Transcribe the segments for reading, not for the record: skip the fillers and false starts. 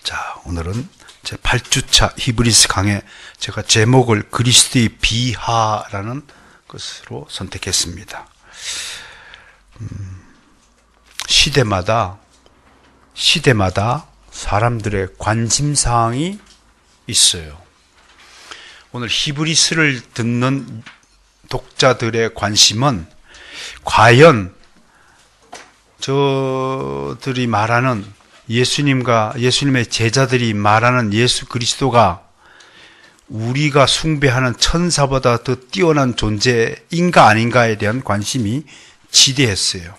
자, 오늘은 제 8주차 히브리스 강의 제가 제목을 그리스도의 비하라는 것으로 선택했습니다. 시대마다 사람들의 관심사항이 있어요. 오늘 히브리스를 듣는 독자들의 관심은 과연 저들이 말하는 예수님과 예수님의 제자들이 말하는 예수 그리스도가 우리가 숭배하는 천사보다 더 뛰어난 존재인가 아닌가에 대한 관심이 지대했어요.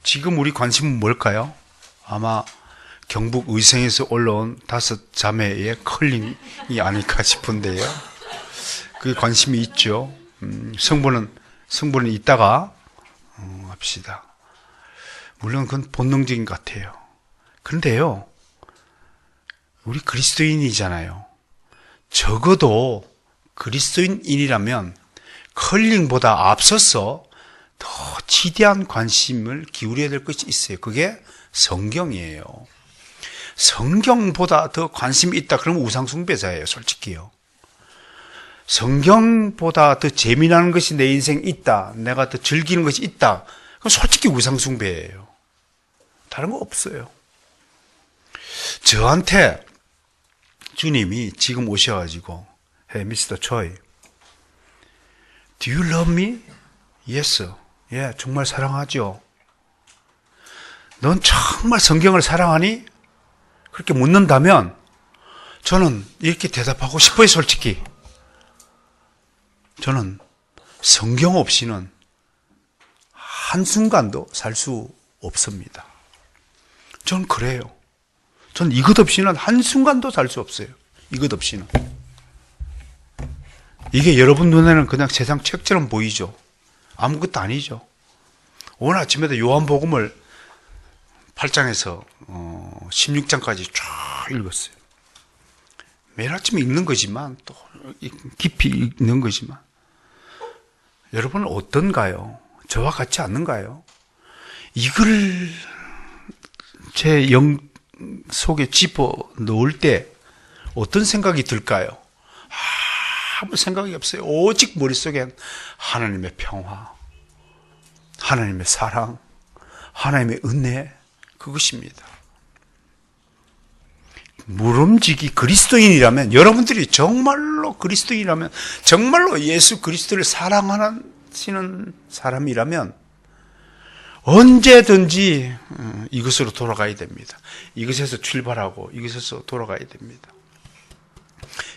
지금 우리 관심은 뭘까요? 아마 경북 의성에서 올라온 5 자매의 컬링이 아닐까 싶은데요. 그 관심이 있죠. 성분은 이따가 합시다. 물론 그건 본능적인 것 같아요. 그런데요, 우리 그리스도인이잖아요. 적어도 그리스도인이라면 컬링보다 앞서서 더 지대한 관심을 기울여야 될 것이 있어요. 그게 성경이에요. 성경보다 더 관심이 있다 그러면 우상숭배자예요, 솔직히요. 성경보다 더 재미나는 것이 내 인생에 있다, 내가 더 즐기는 것이 있다, 그건 솔직히 우상숭배예요. 다른 거 없어요. 저한테 주님이 지금 오셔가지고, Hey, Mr. Choi, do you love me? Yes. 예, 정말 사랑하죠. 넌 정말 성경을 사랑하니? 그렇게 묻는다면 저는 이렇게 대답하고 싶어요, 솔직히. 저는 성경 없이는 한순간도 살 수 없습니다. 저는 그래요. 전 이것 없이는 한순간도 살 수 없어요. 이것 없이는. 이게 여러분 눈에는 그냥 세상 책처럼 보이죠. 아무것도 아니죠. 오늘 아침에도 요한복음을 8장에서 16장까지 쫙 읽었어요. 매일 아침에 읽는 거지만 또 깊이 읽는 거지만 여러분은 어떤가요? 저와 같지 않는가요? 이걸 제 영 속에 집어 넣을 때 어떤 생각이 들까요? 아무 생각이 없어요. 오직 머릿속에 하나님의 평화, 하나님의 사랑, 하나님의 은혜, 그것입니다. 무름지기 그리스도인이라면, 여러분들이 정말로 그리스도인이라면, 정말로 예수 그리스도를 사랑하시는 사람이라면 언제든지 이것으로 돌아가야 됩니다. 이것에서 출발하고 이것에서 돌아가야 됩니다.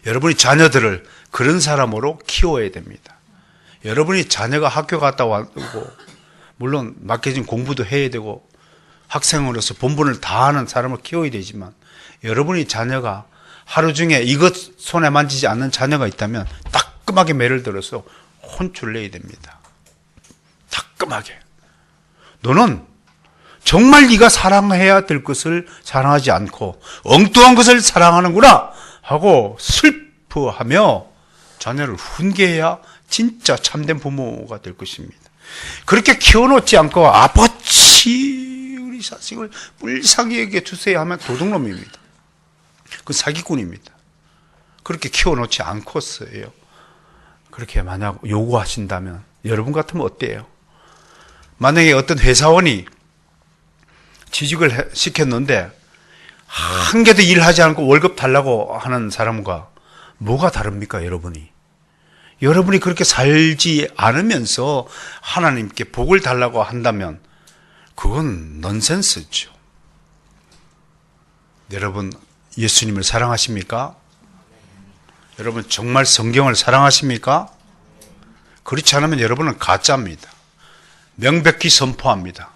여러분이 자녀들을 그런 사람으로 키워야 됩니다. 여러분이 자녀가 학교 갔다 오고 물론 맡겨진 공부도 해야 되고 학생으로서 본분을 다하는 사람을 키워야 되지만, 여러분이 자녀가 하루 중에 이것 손에 만지지 않는 자녀가 있다면 따끔하게 매를 들어서 혼쭐을 내야 됩니다. 따끔하게. 너는 정말 네가 사랑해야 될 것을 사랑하지 않고 엉뚱한 것을 사랑하는구나 하고 슬퍼하며 자녀를 훈계해야 진짜 참된 부모가 될 것입니다. 그렇게 키워놓지 않고 아버지 우리 자식을 불쌍히 주세요 하면 도둑놈입니다. 그 사기꾼입니다. 그렇게 키워놓지 않고서요. 그렇게 만약 요구하신다면 여러분 같으면 어때요? 만약에 어떤 회사원이 취직을 시켰는데 한 개도 일하지 않고 월급 달라고 하는 사람과 뭐가 다릅니까, 여러분이? 여러분이 그렇게 살지 않으면서 하나님께 복을 달라고 한다면 그건 넌센스죠. 여러분, 예수님을 사랑하십니까? 여러분, 정말 성경을 사랑하십니까? 그렇지 않으면 여러분은 가짜입니다. 명백히 선포합니다.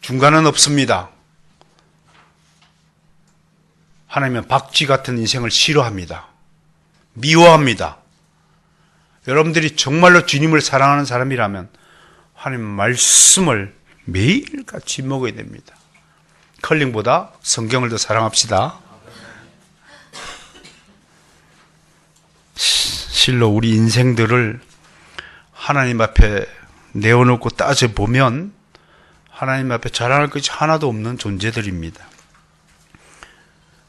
중간은 없습니다. 하나님은 박쥐 같은 인생을 싫어합니다. 미워합니다. 여러분들이 정말로 주님을 사랑하는 사람이라면 하나님 말씀을 매일같이 먹어야 됩니다. 컬링보다 성경을 더 사랑합시다. 실로 우리 인생들을 하나님 앞에 내어놓고 따져보면 하나님 앞에 자랑할 것이 하나도 없는 존재들입니다.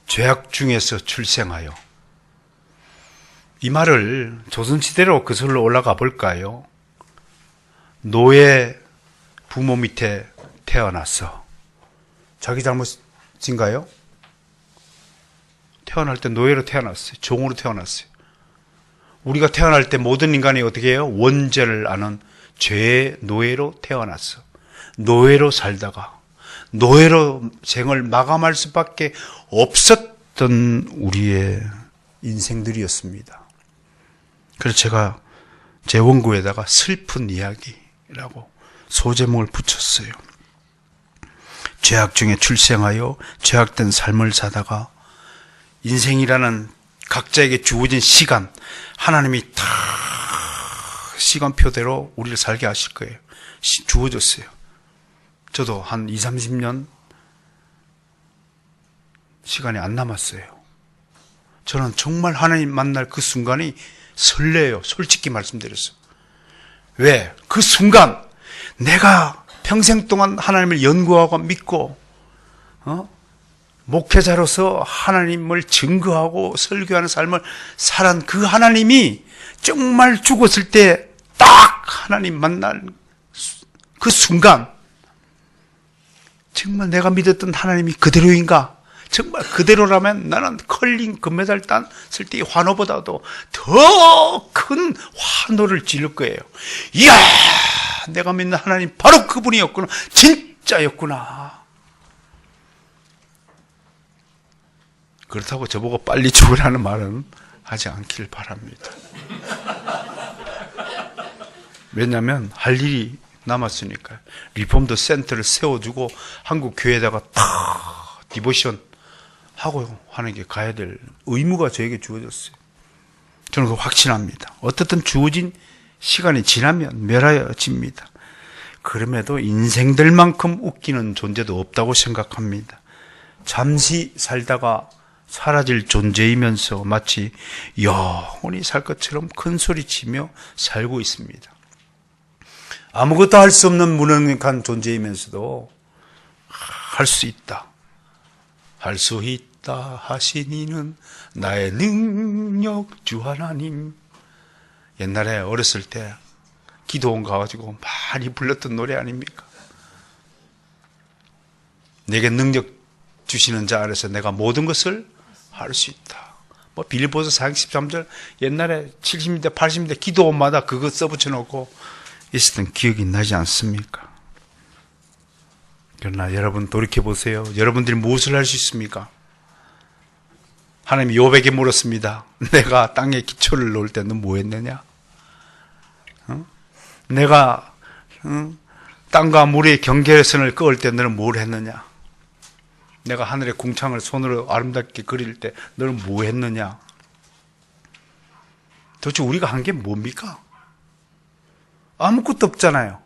죄악 중에서 출생하여. 이 말을 조선시대로 거슬러 올라가 볼까요? 노예 부모 밑에 태어났어. 자기 잘못인가요? 태어날 때 노예로 태어났어요. 종으로 태어났어요. 우리가 태어날 때 모든 인간이 어떻게 해요? 원죄를 아는 죄의 노예로 태어났어. 노예로 살다가 노예로 생을 마감할 수밖에 없었던 우리의 인생들이었습니다. 그래서 제가 제 원고에다가 슬픈 이야기라고 소제목을 붙였어요. 죄악 중에 출생하여 죄악된 삶을 사다가 인생이라는 각자에게 주어진 시간, 하나님이 다 시간표대로 우리를 살게 하실 거예요. 주어졌어요. 저도 한 20, 30년 시간이 안 남았어요. 저는 정말 하나님 만날 그 순간이 설레요. 솔직히 말씀드렸어요. 왜? 그 순간 내가 평생 동안 하나님을 연구하고 믿고 목회자로서 하나님을 증거하고 설교하는 삶을 살한 그 하나님이 정말 죽었을 때 딱 하나님 만날 그 순간 정말 내가 믿었던 하나님이 그대로인가? 정말 그대로라면 나는 컬링 금메달 땄을 때의 환호보다도 더 큰 환호를 지를 거예요. 이야! 내가 믿는 하나님 바로 그분이었구나. 진짜였구나. 그렇다고 저보고 빨리 죽으라는 말은 하지 않길 바랍니다. 왜냐하면 할 일이 남았으니까요. 리폼더 센터를 세워주고 한국 교회에다가 다 디보션 하고 하는 게 가야 될 의무가 저에게 주어졌어요. 저는 그거 확신합니다. 어떻든 주어진 시간이 지나면 멸하여집니다. 그럼에도 인생들만큼 웃기는 존재도 없다고 생각합니다. 잠시 살다가 사라질 존재이면서 마치 영원히 살 것처럼 큰 소리치며 살고 있습니다. 아무것도 할 수 없는 무능력한 존재이면서도 할 수 있다. 할 수 있다 하시니는 나의 능력 주 하나님. 옛날에 어렸을 때 기도원 가가지고 많이 불렀던 노래 아닙니까? 내게 능력 주시는 자 아래서 내가 모든 것을 할 수 있다. 뭐 빌립보서 4장 13절 옛날에 70년대 80년대 기도원마다 그거 써붙여 놓고 있었던 기억이 나지 않습니까? 그러나 여러분 돌이켜보세요. 여러분들이 무엇을 할 수 있습니까? 하나님이 욥에게 물었습니다. 내가 땅에 기초를 놓을 때 너 뭐 했느냐? 내가 땅과 물의 경계선을 그을 때 너는 뭘 했느냐? 내가 하늘의 궁창을 손으로 아름답게 그릴 때 너는 뭐 했느냐? 도대체 우리가 한 게 뭡니까? 아무것도 없잖아요.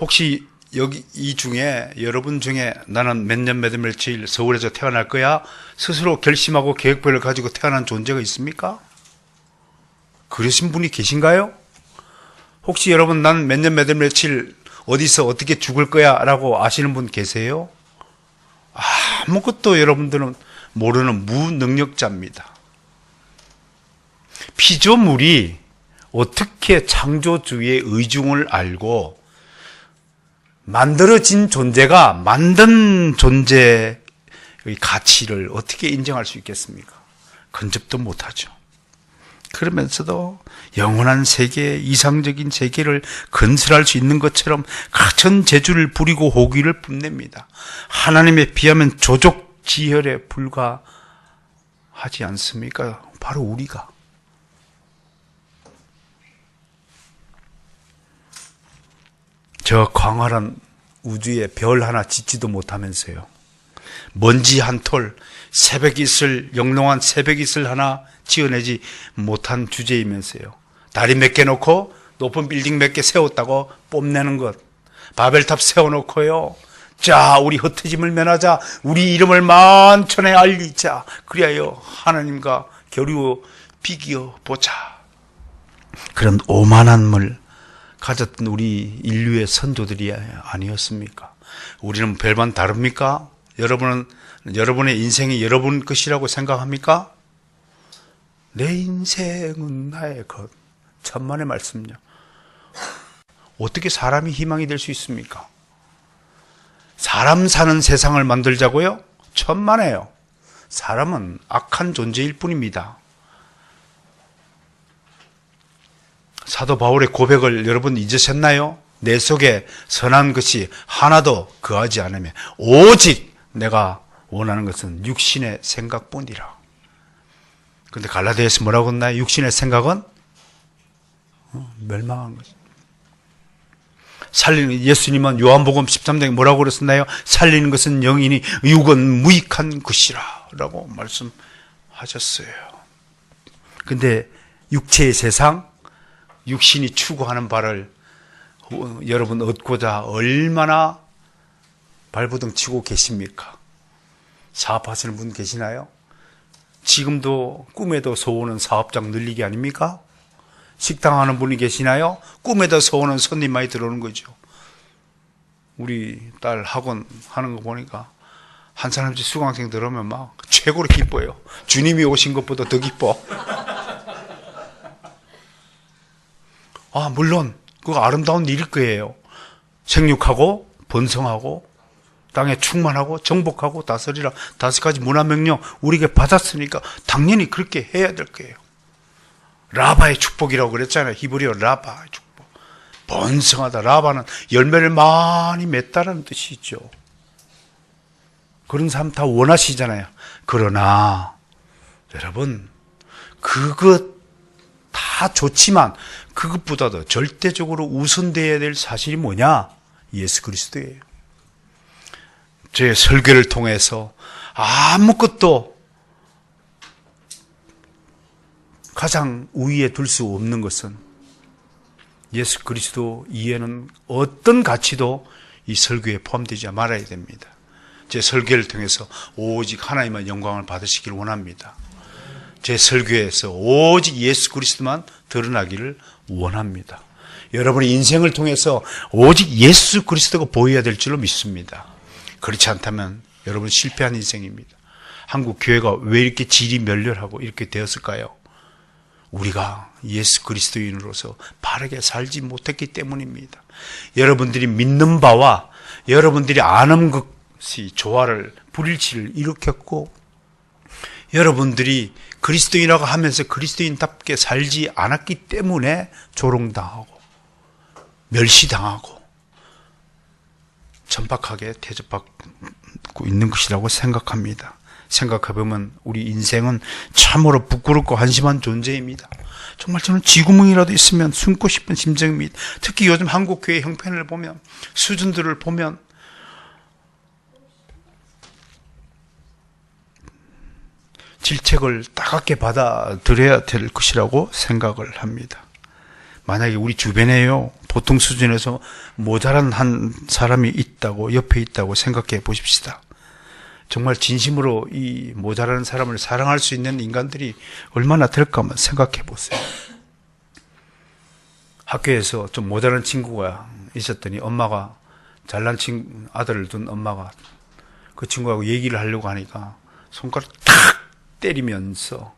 혹시 여기 이 중에 여러분 중에 나는 몇 년 몇 월 며칠 서울에서 태어날 거야 스스로 결심하고 계획표를 가지고 태어난 존재가 있습니까? 그러신 분이 계신가요? 혹시 여러분 난 몇 년 몇 월 며칠 어디서 어떻게 죽을 거야 라고 아시는 분 계세요? 아무것도 여러분들은 모르는 무능력자입니다. 피조물이 어떻게 창조주의 의중을 알고 만들어진 존재가 만든 존재의 가치를 어떻게 인정할 수 있겠습니까? 근접도 못하죠. 그러면서도 영원한 세계, 이상적인 세계를 건설할 수 있는 것처럼 가천 재주를 부리고 호기를 뽐냅니다. 하나님에 비하면 조족지혈에 불과하지 않습니까? 바로 우리가. 저 광활한 우주에 별 하나 짓지도 못하면서요. 먼지 한 톨, 새벽이슬, 영롱한 새벽이슬 하나 지어내지 못한 주제이면서요. 다리 몇 개 놓고 높은 빌딩 몇 개 세웠다고 뽐내는 것. 바벨탑 세워놓고요. 자, 우리 흩어짐을 면하자. 우리 이름을 만천에 알리자. 그리하여 하나님과 겨루어 비기어 보자. 그런 오만함을 가졌던 우리 인류의 선조들이 아니었습니까? 우리는 별반 다릅니까? 여러분의 인생이 여러분 것이라고 생각합니까? 내 인생은 나의 것. 천만의 말씀요. 어떻게 사람이 희망이 될 수 있습니까? 사람 사는 세상을 만들자고요? 천만에요. 사람은 악한 존재일 뿐입니다. 사도 바울의 고백을 여러분 잊으셨나요? 내 속에 선한 것이 하나도 거하지 않으면 오직 내가 원하는 것은 육신의 생각뿐이라. 그런데 갈라디아에서 뭐라고 했나요? 육신의 생각은 멸망한 것입니다. 살리는, 예수님은 요한복음 13장에 뭐라고 그랬었나요? 살리는 것은 영이니 육은 무익한 것이라 라고 말씀하셨어요. 근데 육체의 세상, 육신이 추구하는 바를 여러분 얻고자 얼마나 발버둥 치고 계십니까? 사업하시는 분 계시나요? 지금도 꿈에도 서오는 사업장 늘리기 아닙니까? 식당 하는 분이 계시나요? 꿈에도 서오는 손님 많이 들어오는 거죠. 우리 딸 학원 하는 거 보니까 한 사람씩 수강생 들어오면 막 최고로 기뻐요. 주님이 오신 것보다 더 기뻐. 물론 그거 아름다운 일일 거예요. 생육하고 번성하고 땅에 충만하고 정복하고 다스리라 5가지 문화명령 우리에게 받았으니까 당연히 그렇게 해야 될 거예요. 라바의 축복이라고 그랬잖아요. 히브리어 라바의 축복. 번성하다. 라바는 열매를 많이 맺다라는 뜻이죠. 그런 삶 다 원하시잖아요. 그러나 여러분 그것 다 좋지만 그것보다도 절대적으로 우선되어야 될 사실이 뭐냐? 예수 그리스도예요. 제 설교를 통해서 아무것도 가장 우위에 둘 수 없는 것은 예수 그리스도 이외에는 어떤 가치도 이 설교에 포함되지 말아야 됩니다. 제 설교를 통해서 오직 하나님만 영광을 받으시길 원합니다. 제 설교에서 오직 예수 그리스도만 드러나기를 원합니다. 여러분의 인생을 통해서 오직 예수 그리스도가 보여야 될 줄로 믿습니다. 그렇지 않다면 여러분 실패한 인생입니다. 한국 교회가 왜 이렇게 질이 멸렬하고 이렇게 되었을까요? 우리가 예수 그리스도인으로서 바르게 살지 못했기 때문입니다. 여러분들이 믿는 바와 여러분들이 아는 것이 조화를 불일치를 일으켰고 여러분들이 그리스도인이라고 하면서 그리스도인답게 살지 않았기 때문에 조롱당하고 멸시당하고 천박하게 대접받고 있는 것이라고 생각합니다. 생각해보면 우리 인생은 참으로 부끄럽고 한심한 존재입니다. 정말 저는 쥐구멍이라도 있으면 숨고 싶은 심정입니다. 특히 요즘 한국교회 형편을 보면 수준들을 보면 질책을 따갑게 받아들여야 될 것이라고 생각을 합니다. 만약에 우리 주변에요 보통 수준에서 모자란 한 사람이 있다고 옆에 있다고 생각해 보십시다. 정말 진심으로 이 모자라는 사람을 사랑할 수 있는 인간들이 얼마나 될까 한번 생각해 보세요. 학교에서 좀 모자란 친구가 있었더니 엄마가 잘난 아들을 둔 엄마가 그 친구하고 얘기를 하려고 하니까 손가락 탁 때리면서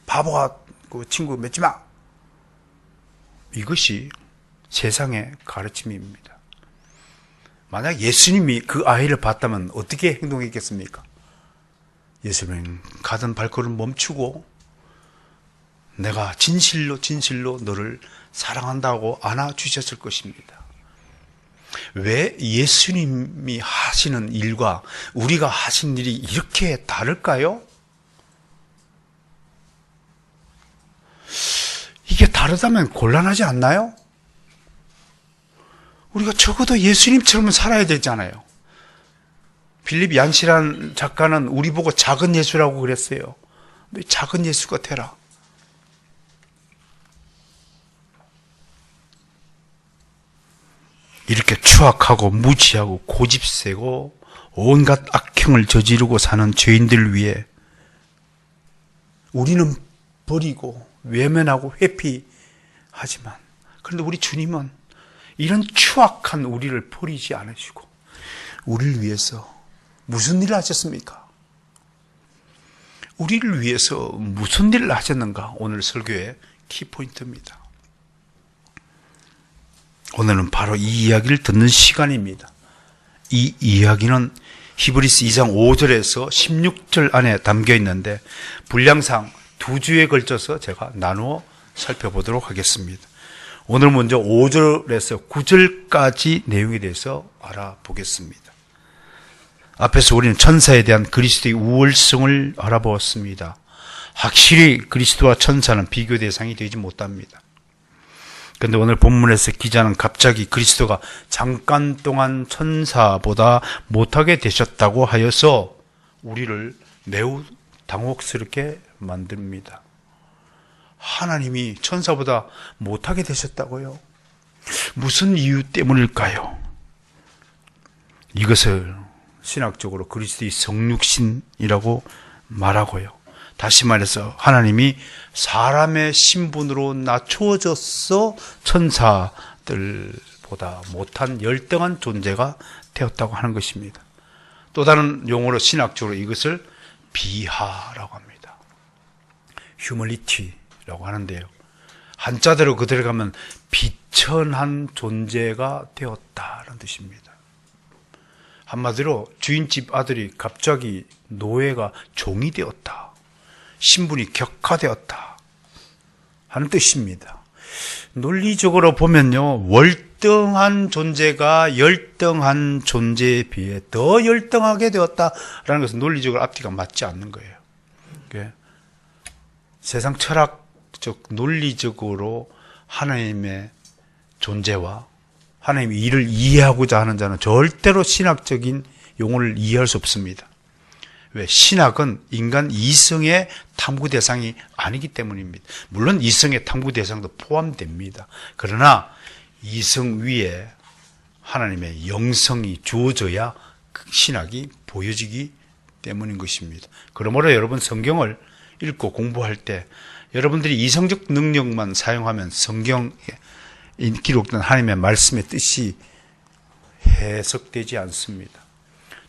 바보가 그 친구 맺지 마. 이것이 세상의 가르침입니다. 만약 예수님이 그 아이를 봤다면 어떻게 행동했겠습니까? 예수님은 가던 발걸음 멈추고 내가 진실로 너를 사랑한다고 안아주셨을 것입니다. 왜 예수님이 하시는 일과 우리가 하신 일이 이렇게 다를까요? 이게 다르다면 곤란하지 않나요? 우리가 적어도 예수님처럼 살아야 되잖아요. 빌립 얀시란 작가는 우리 보고 작은 예수라고 그랬어요. 너 작은 예수가 되라. 이렇게 추악하고 무지하고 고집세고 온갖 악행을 저지르고 사는 죄인들을 위해 우리는 버리고 외면하고 회피하지만 그런데 우리 주님은 이런 추악한 우리를 버리지 않으시고 우리를 위해서 무슨 일을 하셨습니까? 우리를 위해서 무슨 일을 하셨는가? 오늘 설교의 키포인트입니다. 오늘은 바로 이 이야기를 듣는 시간입니다. 이 이야기는 히브리서 2장 5절에서 16절 안에 담겨 있는데 분량상 2주에 걸쳐서 제가 나누어 살펴보도록 하겠습니다. 오늘 먼저 5절에서 9절까지 내용에 대해서 알아보겠습니다. 앞에서 우리는 천사에 대한 그리스도의 우월성을 알아보았습니다. 확실히 그리스도와 천사는 비교 대상이 되지 못합니다. 그런데 오늘 본문에서 기자는 갑자기 그리스도가 잠깐 동안 천사보다 못하게 되셨다고 하여서 우리를 매우 당혹스럽게 만듭니다. 하나님이 천사보다 못하게 되셨다고요? 무슨 이유 때문일까요? 이것을 신학적으로 그리스도의 성육신이라고 말하고요. 다시 말해서 하나님이 사람의 신분으로 낮추어져서 천사들보다 못한 열등한 존재가 되었다고 하는 것입니다. 또 다른 용어로 신학적으로 이것을 비하라고 합니다. humility라고 하는데요. 한자대로 그대로 가면 비천한 존재가 되었다는 뜻입니다. 한마디로 주인집 아들이 갑자기 노예가 종이 되었다. 신분이 격화되었다 하는 뜻입니다. 논리적으로 보면요, 월등한 존재가 열등한 존재에 비해 더 열등하게 되었다라는 것은 논리적으로 앞뒤가 맞지 않는 거예요. 세상 철학적 논리적으로 하나님의 존재와 하나님의 일을 이해하고자 하는 자는 절대로 신학적인 용어를 이해할 수 없습니다. 왜? 신학은 인간 이성의 탐구 대상이 아니기 때문입니다. 물론 이성의 탐구 대상도 포함됩니다. 그러나 이성 위에 하나님의 영성이 주어져야 신학이 보여지기 때문인 것입니다. 그러므로 여러분 성경을 읽고 공부할 때 여러분들이 이성적 능력만 사용하면 성경에 기록된 하나님의 말씀의 뜻이 해석되지 않습니다.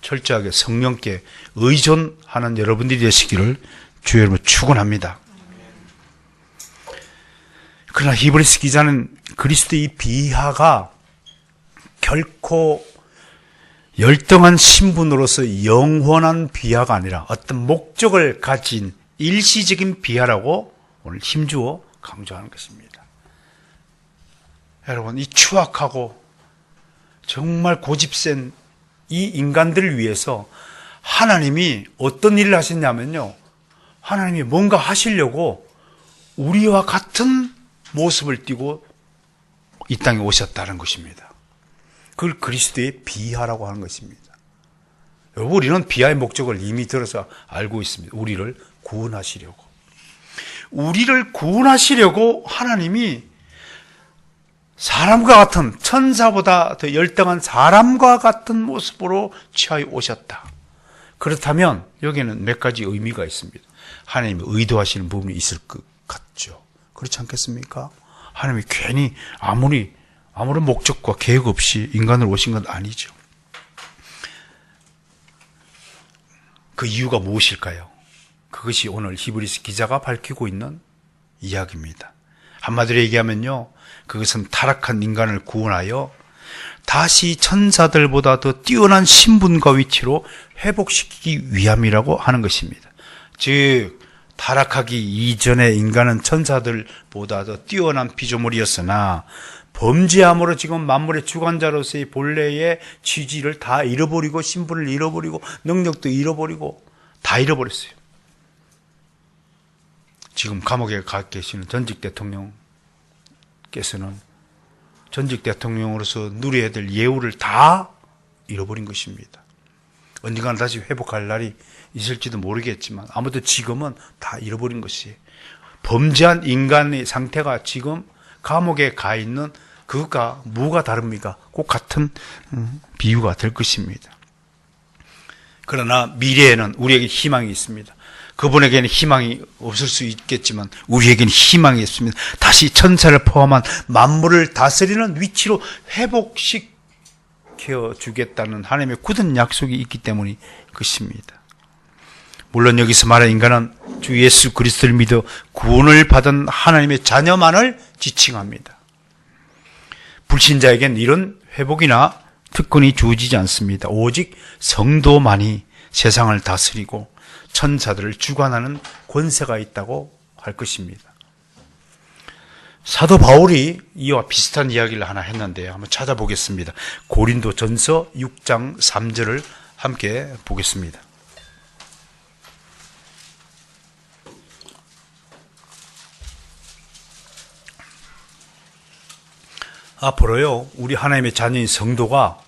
철저하게 성령께 의존하는 여러분들이 되시기를 주의 이름으로 축원합니다. 그러나 히브리서 기자는 그리스도의 비하가 결코 열등한 신분으로서 영원한 비하가 아니라 어떤 목적을 가진 일시적인 비하라고 오늘 힘주어 강조하는 것입니다. 여러분, 이 추악하고 정말 고집센 이 인간들을 위해서 하나님이 어떤 일을 하셨냐면요, 하나님이 뭔가 하시려고 우리와 같은 모습을 띠고 이 땅에 오셨다는 것입니다. 그걸 그리스도의 비하라고 하는 것입니다. 여러분, 우리는 비하의 목적을 이미 들어서 알고 있습니다. 우리를 구원하시려고. 우리를 구원하시려고 하나님이 사람과 같은, 천사보다 더 열등한 사람과 같은 모습으로 취하여 오셨다. 그렇다면 여기에는 몇 가지 의미가 있습니다. 하나님이 의도하시는 부분이 있을 것 같죠. 그렇지 않겠습니까? 하나님이 괜히 아무런 목적과 계획 없이 인간으로 오신 건 아니죠. 그 이유가 무엇일까요? 그것이 오늘 히브리서 기자가 밝히고 있는 이야기입니다. 한마디로 얘기하면요, 그것은 타락한 인간을 구원하여 다시 천사들보다 더 뛰어난 신분과 위치로 회복시키기 위함이라고 하는 것입니다. 즉, 타락하기 이전에 인간은 천사들보다 더 뛰어난 피조물이었으나 범죄함으로 지금 만물의 주관자로서의 본래의 취지를 다 잃어버리고 신분을 잃어버리고 능력도 잃어버리고 다 잃어버렸어요. 지금 감옥에 가 계시는 전직 대통령께서는 전직 대통령으로서 누려야 될 예우를 다 잃어버린 것입니다. 언젠가는 다시 회복할 날이 있을지도 모르겠지만 아무튼 지금은 다 잃어버린 것이에요. 범죄한 인간의 상태가 지금 감옥에 가 있는 그것과 뭐가 다릅니까? 꼭 같은 비유가 될 것입니다. 그러나 미래에는 우리에게 희망이 있습니다. 그분에게는 희망이 없을 수 있겠지만 우리에게는 희망이 있습니다. 다시 천사를 포함한 만물을 다스리는 위치로 회복시켜 지켜주겠다는 하나님의 굳은 약속이 있기 때문이 것입니다. 물론 여기서 말하는 인간은 주 예수 그리스도를 믿어 구원을 받은 하나님의 자녀만을 지칭합니다. 불신자에겐 이런 회복이나 특권이 주어지지 않습니다. 오직 성도만이 세상을 다스리고 천사들을 주관하는 권세가 있다고 할 것입니다. 사도 바울이 이와 비슷한 이야기를 하나 했는데요. 한번 찾아보겠습니다. 고린도전서 6장 3절을 함께 보겠습니다. 앞으로요, 우리 하나님의 자녀인 성도가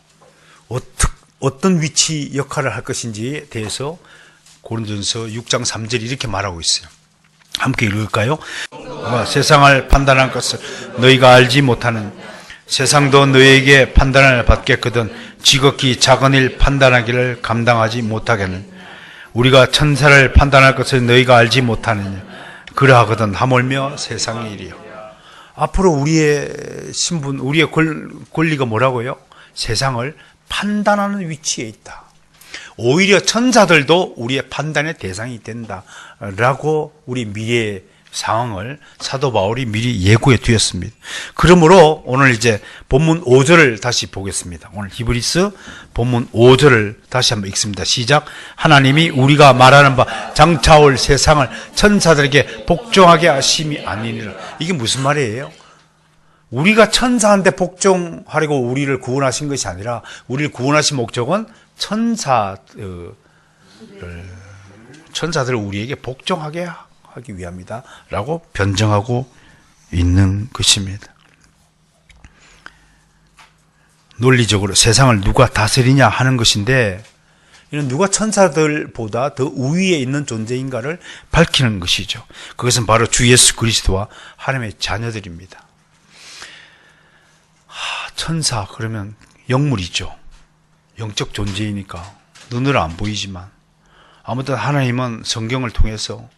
어떤 위치 역할을 할 것인지에 대해서 고린도전서 6장 3절이 이렇게 말하고 있어요. 함께 읽을까요? 세상을 판단할 것을 너희가 알지 못하는 세상도 너희에게 판단을 받겠거든 지극히 작은 일 판단하기를 감당하지 못하겠는 우리가 천사를 판단할 것을 너희가 알지 못하느냐 그러하거든 하물며 세상의 일이요. 앞으로 우리의 신분, 우리의 권리가 뭐라고요? 세상을 판단하는 위치에 있다. 오히려 천사들도 우리의 판단의 대상이 된다라고 우리 미래의 상황을 사도 바울이 미리 예고해 두었습니다. 그러므로 오늘 이제 본문 5절을 다시 보겠습니다. 오늘 히브리서 본문 5절을 다시 한번 읽습니다. 시작. 하나님이 우리가 말하는 바 장차올 세상을 천사들에게 복종하게 하심이 아니니라. 이게 무슨 말이에요? 우리가 천사한테 복종하려고 우리를 구원하신 것이 아니라 우리를 구원하신 목적은 천사들을 우리에게 복종하게 하기 위함이다 라고 변정하고 있는 것입니다. 논리적으로 세상을 누가 다스리냐 하는 것인데 이는 누가 천사들보다 더 우위에 있는 존재인가를 밝히는 것이죠. 그것은 바로 주 예수 그리스도와 하나님의 자녀들입니다. 천사 그러면 영물이죠. 영적 존재이니까 눈으로 안 보이지만 아무튼 하나님은 성경을 통해서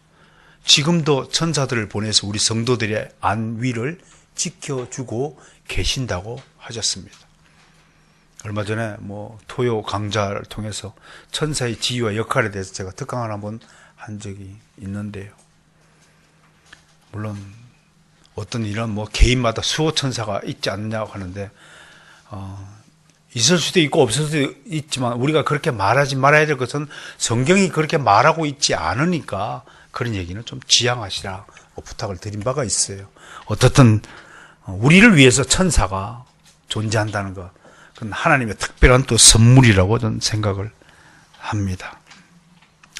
지금도 천사들을 보내서 우리 성도들의 안위를 지켜주고 계신다고 하셨습니다. 얼마 전에 토요 강좌를 통해서 천사의 지위와 역할에 대해서 제가 특강을 한번 한 적이 있는데요. 물론 어떤 이런 개인마다 수호 천사가 있지 않느냐고 하는데 있을 수도 있고 없을 수도 있지만 우리가 그렇게 말하지 말아야 될 것은 성경이 그렇게 말하고 있지 않으니까 그런 얘기는 좀 지양하시라고 부탁을 드린 바가 있어요. 어떻든 우리를 위해서 천사가 존재한다는 것, 그건 하나님의 특별한 또 선물이라고 저는 생각을 합니다.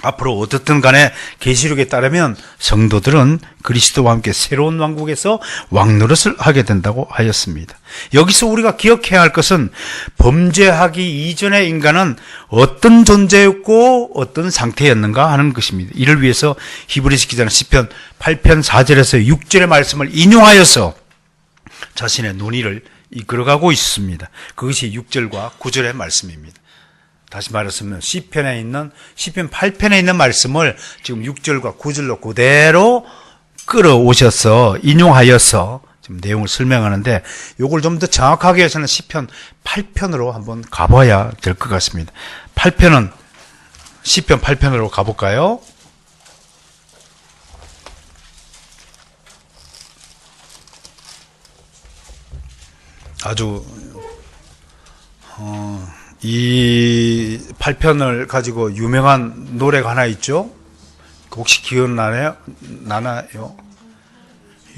앞으로 어떻든 간에 계시록에 따르면 성도들은 그리스도와 함께 새로운 왕국에서 왕노릇을 하게 된다고 하였습니다. 여기서 우리가 기억해야 할 것은 범죄하기 이전의 인간은 어떤 존재였고 어떤 상태였는가 하는 것입니다. 이를 위해서 히브리서 기자는 시편 8편 4절에서 6절의 말씀을 인용하여서 자신의 논의를 이끌어가고 있습니다. 그것이 6절과 9절의 말씀입니다. 다시 말했으면 시편 8편에 있는 말씀을 지금 6절과 9절로 그대로 끌어오셔서 인용하여서 지금 내용을 설명하는데 이걸 좀 더 정확하게 해서는 시편 8편으로 한번 가봐야 될 것 같습니다. 시편 8편으로 가볼까요? 아주 이 8편을 가지고 유명한 노래가 하나 있죠? 혹시 기억나나요?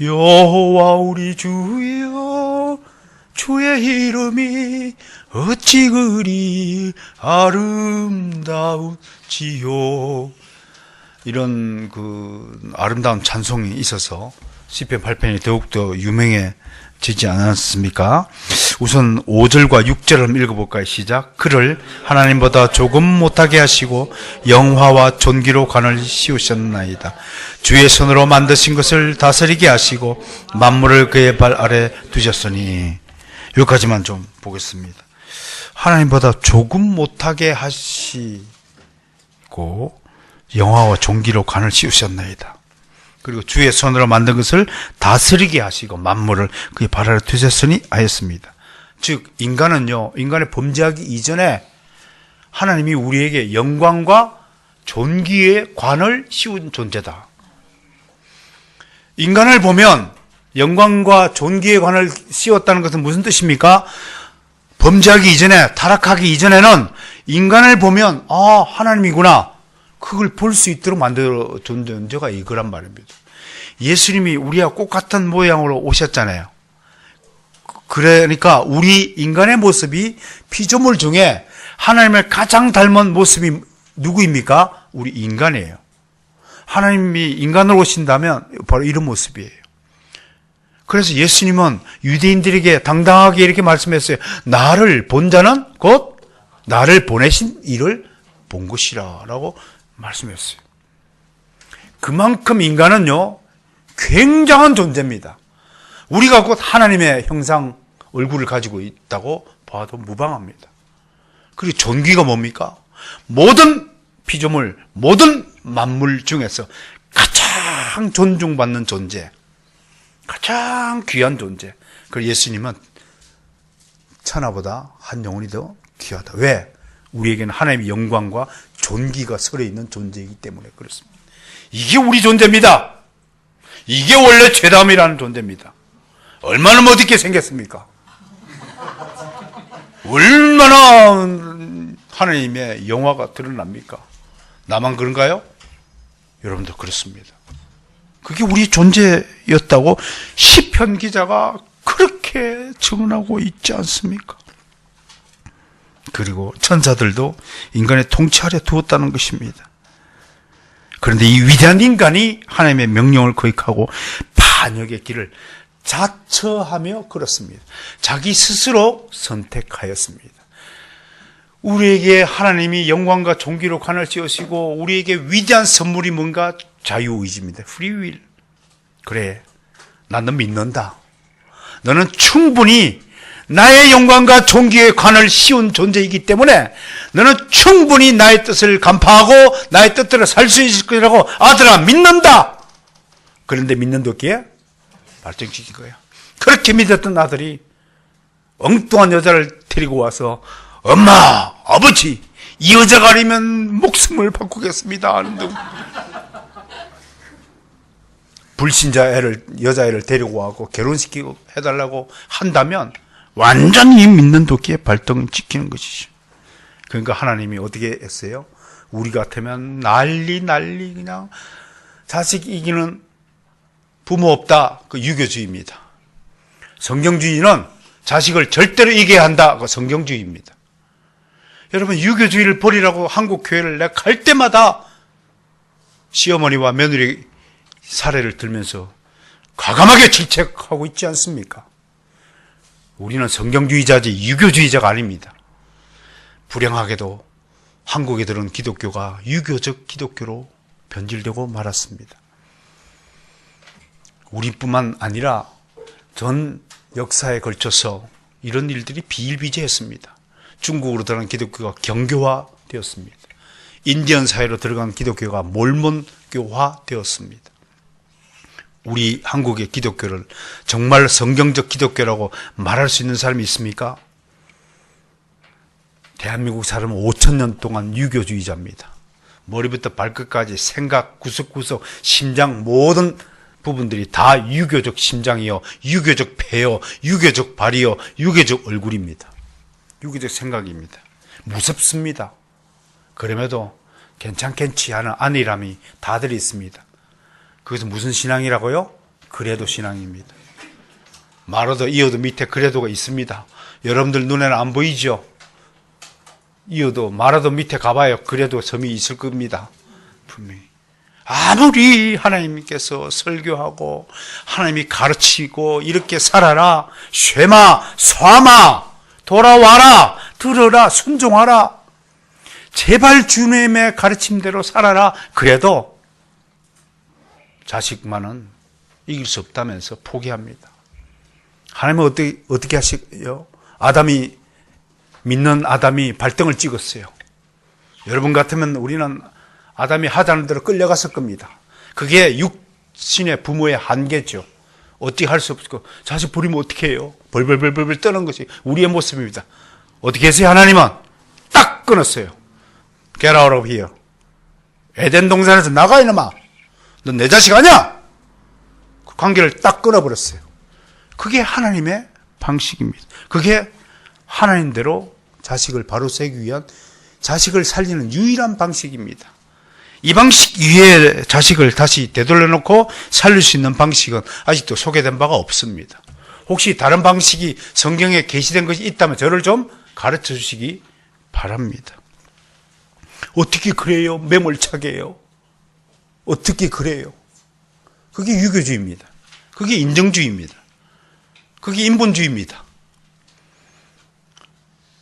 여호와 우리 주여 주의 이름이 어찌 그리 아름다운지요. 이런 아름다운 찬송이 있어서 시편 8편이 더욱더 유명해지지 않았습니까? 우선 5절과 6절을 한번 읽어볼까요? 시작. 그를 하나님보다 조금 못하게 하시고 영화와 존귀로 관을 씌우셨나이다. 주의 손으로 만드신 것을 다스리게 하시고 만물을 그의 발 아래 두셨으니. 여기까지만 좀 보겠습니다. 하나님보다 조금 못하게 하시고 영화와 존귀로 관을 씌우셨나이다. 그리고 주의 손으로 만든 것을 다스리게 하시고 만물을 그의 발 아래 두셨으니 하였습니다. 즉 인간은요, 인간의 범죄하기 이전에 하나님이 우리에게 영광과 존귀의 관을 씌운 존재다. 인간을 보면 영광과 존귀의 관을 씌웠다는 것은 무슨 뜻입니까? 범죄하기 이전에, 타락하기 이전에는 인간을 보면 하나님이구나, 그걸 볼 수 있도록 만들어 준 존재가 이거란 말입니다. 예수님이 우리와 똑같은 모양으로 오셨잖아요. 그러니까 우리 인간의 모습이 피조물 중에 하나님을 가장 닮은 모습이 누구입니까? 우리 인간이에요. 하나님이 인간으로 오신다면 바로 이런 모습이에요. 그래서 예수님은 유대인들에게 당당하게 이렇게 말씀했어요. 나를 본 자는 곧 나를 보내신 이를 본 것이라 라고 말씀했어요. 그만큼 인간은요, 굉장한 존재입니다. 우리가 곧 하나님의 형상, 얼굴을 가지고 있다고 봐도 무방합니다. 그리고 존귀가 뭡니까? 모든 피조물, 모든 만물 중에서 가장 존중받는 존재, 가장 귀한 존재. 그리고 예수님은 천하보다 한 영혼이 더 귀하다. 왜? 우리에게는 하나님의 영광과 존귀가 서려있는 존재이기 때문에 그렇습니다. 이게 우리 존재입니다. 이게 원래 죄담이라는 존재입니다. 얼마나 멋있게 생겼습니까? 얼마나 하나님의 영화가 드러납니까? 나만 그런가요? 여러분도 그렇습니다. 그게 우리 존재였다고 시편 기자가 그렇게 증언하고 있지 않습니까? 그리고 천사들도 인간의 통치 아래 두었다는 것입니다. 그런데 이 위대한 인간이 하나님의 명령을 거역하고 반역의 길을 자처하며 걸었습니다. 자기 스스로 선택하였습니다. 우리에게 하나님이 영광과 존귀로 관을 씌우시고 우리에게 위대한 선물이 뭔가? 자유의지입니다. 프리윌. 그래, 나는 믿는다. 너는 충분히 나의 영광과 존귀의 관을 씌운 존재이기 때문에 너는 충분히 나의 뜻을 간파하고 나의 뜻대로 살 수 있을 거라고 아들아 믿는다. 그런데 믿는 도끼에 발정시킨 거야. 그렇게 믿었던 아들이 엉뚱한 여자를 데리고 와서 엄마, 아버지, 이 여자가 아니면 목숨을 바꾸겠습니다 하는 등 불신자 여자애를 데리고 와고 결혼시키고 해달라고 한다면 완전히 믿는 도끼에 발등을 찍히는 것이죠. 그러니까 하나님이 어떻게 했어요? 우리 같으면 난리 그냥 자식 이기는 부모 없다. 그 유교주의입니다. 성경주의는 자식을 절대로 이겨야 한다. 그 성경주의입니다. 여러분, 유교주의를 버리라고 한국 교회를 내가 갈 때마다 시어머니와 며느리 사례를 들면서 과감하게 질책하고 있지 않습니까? 우리는 성경주의자지 유교주의자가 아닙니다. 불행하게도 한국에 들은 기독교가 유교적 기독교로 변질되고 말았습니다. 우리뿐만 아니라 전 역사에 걸쳐서 이런 일들이 비일비재했습니다. 중국으로 들어간 기독교가 경교화되었습니다. 인디언 사회로 들어간 기독교가 몰몬교화되었습니다. 우리 한국의 기독교를 정말 성경적 기독교라고 말할 수 있는 사람이 있습니까? 대한민국 사람은 5,000년 동안 유교주의자입니다. 머리부터 발끝까지 생각, 구석구석, 심장 모든 부분들이 다 유교적 심장이요, 유교적 폐요, 유교적 발이요, 유교적 얼굴입니다. 유교적 생각입니다. 무섭습니다. 그럼에도 괜찮겠지 하는 안일함이 다들 있습니다. 그것은 무슨 신앙이라고요? 그래도 신앙입니다. 말어도 이어도 밑에 그래도가 있습니다. 여러분들 눈에는 안 보이죠? 이어도 말어도 밑에 가봐요. 그래도 점이 있을 겁니다. 분명히. 아무리 하나님께서 설교하고 하나님이 가르치고 이렇게 살아라, 쉐마, 쏴마, 돌아와라, 들어라, 순종하라, 제발 주님의 가르침대로 살아라, 그래도 자식만은 이길 수 없다면서 포기합니다. 하나님은 어떻게 하시요? 믿는 아담이 발등을 찍었어요. 여러분 같으면 우리는 아담이 하자는 대로 끌려갔을 겁니다. 그게 육신의 부모의 한계죠. 어떻게 할 수 없고 자식 버리면 어떻게 해요? 벌벌벌벌 떠는 것이 우리의 모습입니다. 어떻게 했어요? 하나님은 딱 끊었어요. Get out of here. 에덴 동산에서 나가 이놈아. 넌 내 자식 아니야. 그 관계를 딱 끊어버렸어요. 그게 하나님의 방식입니다. 그게 하나님대로 자식을 바로 세기 위한 자식을 살리는 유일한 방식입니다. 이 방식 위에 자식을 다시 되돌려 놓고 살릴 수 있는 방식은 아직도 소개된 바가 없습니다. 혹시 다른 방식이 성경에 게시된 것이 있다면 저를 좀 가르쳐 주시기 바랍니다. 어떻게 그래요? 매몰차게 해요. 어떻게 그래요? 그게 유교주의입니다. 그게 인정주의입니다. 그게 인본주의입니다.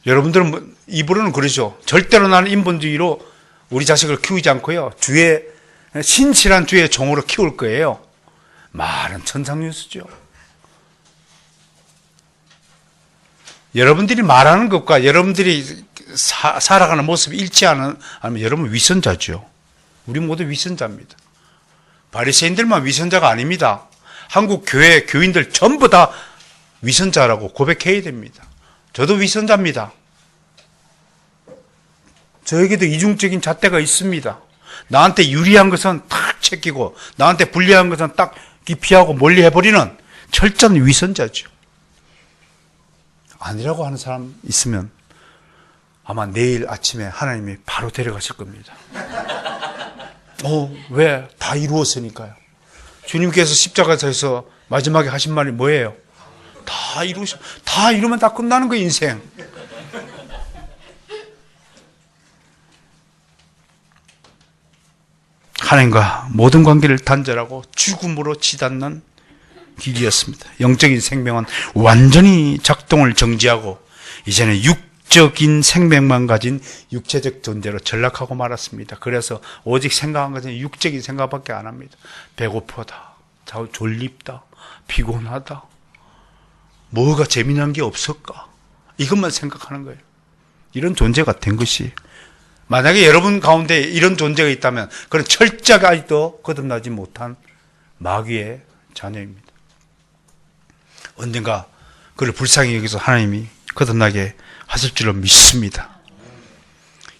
여러분들은 입으로는 그러죠. 절대로 나는 인본주의로 우리 자식을 키우지 않고요. 신실한 주의 종으로 키울 거예요. 말은 천상뉴스죠. 여러분들이 말하는 것과 여러분들이 살아가는 모습이 일치하는, 아니면 여러분 위선자죠. 우리 모두 위선자입니다. 바리새인들만 위선자가 아닙니다. 한국 교회 교인들 전부 다 위선자라고 고백해야 됩니다. 저도 위선자입니다. 저에게도 이중적인 잣대가 있습니다. 나한테 유리한 것은 탁 챙기고 나한테 불리한 것은 딱 피하고 멀리 해버리는 철저한 위선자죠. 아니라고 하는 사람 있으면 아마 내일 아침에 하나님이 바로 데려가실 겁니다. 왜? 다 이루었으니까요. 주님께서 십자가에서 마지막에 하신 말이 뭐예요? 다 이루면 다 끝나는 거예요, 인생. 하나님과 모든 관계를 단절하고 죽음으로 치닫는 길이었습니다. 영적인 생명은 완전히 작동을 정지하고 이제는 육적인 생명만 가진 육체적 존재로 전락하고 말았습니다. 그래서 오직 생각한 것은 육적인 생각밖에 안 합니다. 배고프다, 졸립다, 피곤하다, 뭐가 재미난 게 없을까, 이것만 생각하는 거예요. 이런 존재가 된 것이, 만약에 여러분 가운데 이런 존재가 있다면 그런 철저하게 아직도 거듭나지 못한 마귀의 자녀입니다. 언젠가 그를 불쌍히 여기서 하나님이 거듭나게 하실 줄로 믿습니다.